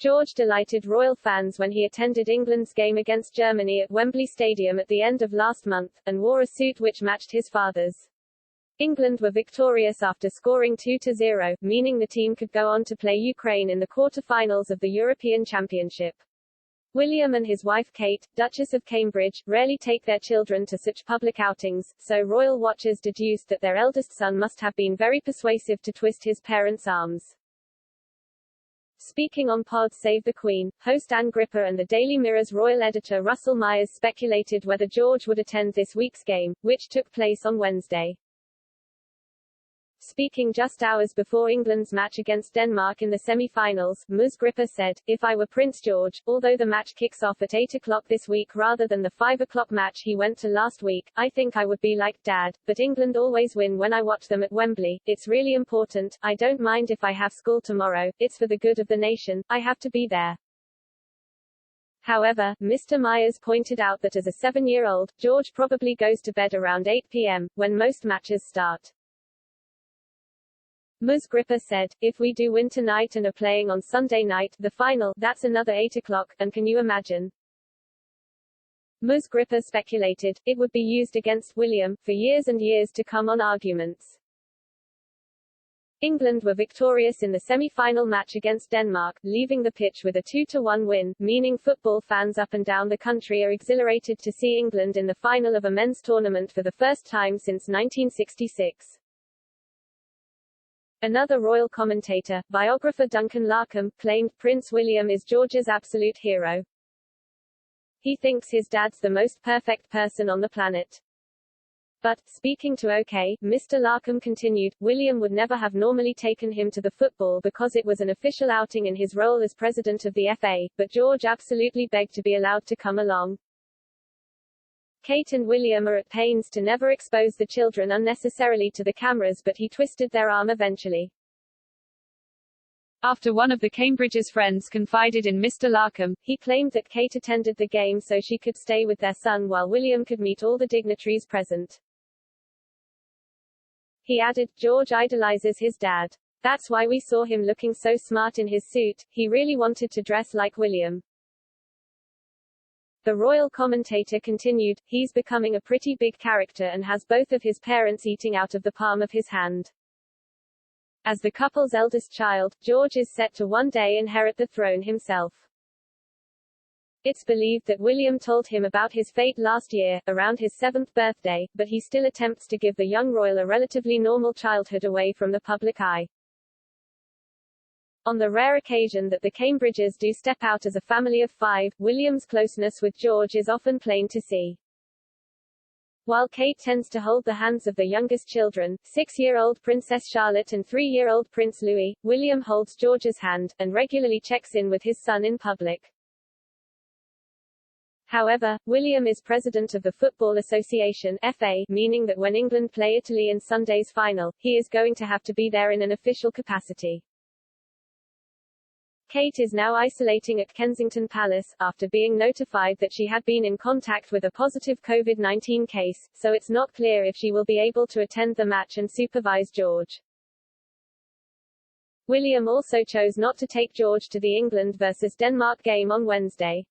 George delighted royal fans when he attended England's game against Germany at Wembley Stadium at the end of last month, and wore a suit which matched his father's. England were victorious after scoring 2-0, meaning the team could go on to play Ukraine in the quarter-finals of the European Championship. William and his wife Kate, Duchess of Cambridge, rarely take their children to such public outings, so royal watchers deduced that their eldest son must have been very persuasive to twist his parents' arms. Speaking on Pod Save the Queen, host Anne Gripper and the Daily Mirror's royal editor Russell Myers speculated whether George would attend this week's game, which took place on Wednesday. Speaking just hours before England's match against Denmark in the semi-finals, Ms. Gripper said, "If I were Prince George, although the match kicks off at 8 o'clock this week rather than the 5 o'clock match he went to last week, I think I would be like Dad, but England always win when I watch them at Wembley. It's really important. I don't mind if I have school tomorrow. It's for the good of the nation. I have to be there." However, Mr. Myers pointed out that as a 7-year-old, George probably goes to bed around 8 p.m., when most matches start. Ms. Gripper said, "If we do win tonight and are playing on Sunday night, the final, that's another 8 o'clock, and can you imagine?" Ms. Gripper speculated, it would be used against William, for years and years to come on arguments. England were victorious in the semi-final match against Denmark, leaving the pitch with a 2-1 win, meaning football fans up and down the country are exhilarated to see England in the final of a men's tournament for the first time since 1966. Another royal commentator, biographer Duncan Larkham, claimed Prince William is George's absolute hero. He thinks his dad's the most perfect person on the planet. But, speaking to OK, Mr. Larkham continued, William would never have normally taken him to the football because it was an official outing in his role as president of the FA, but George absolutely begged to be allowed to come along. Kate and William are at pains to never expose the children unnecessarily to the cameras, but he twisted their arm eventually. After one of the Cambridge's friends confided in Mr. Larkham, he claimed that Kate attended the game so she could stay with their son while William could meet all the dignitaries present. He added, "George idolizes his dad. That's why we saw him looking so smart in his suit. He really wanted to dress like William." The royal commentator continued, "He's becoming a pretty big character and has both of his parents eating out of the palm of his hand." As the couple's eldest child, George is set to one day inherit the throne himself. It's believed that William told him about his fate last year, around his 7th birthday, but he still attempts to give the young royal a relatively normal childhood away from the public eye. On the rare occasion that the Cambridges do step out as a family of 5, William's closeness with George is often plain to see. While Kate tends to hold the hands of the youngest children, 6-year-old Princess Charlotte and 3-year-old Prince Louis, William holds George's hand, and regularly checks in with his son in public. However, William is president of the Football Association (FA), meaning that when England play Italy in Sunday's final, he is going to have to be there in an official capacity. Kate is now isolating at Kensington Palace, after being notified that she had been in contact with a positive COVID-19 case, so it's not clear if she will be able to attend the match and supervise George. William also chose not to take George to the England vs Denmark game on Wednesday.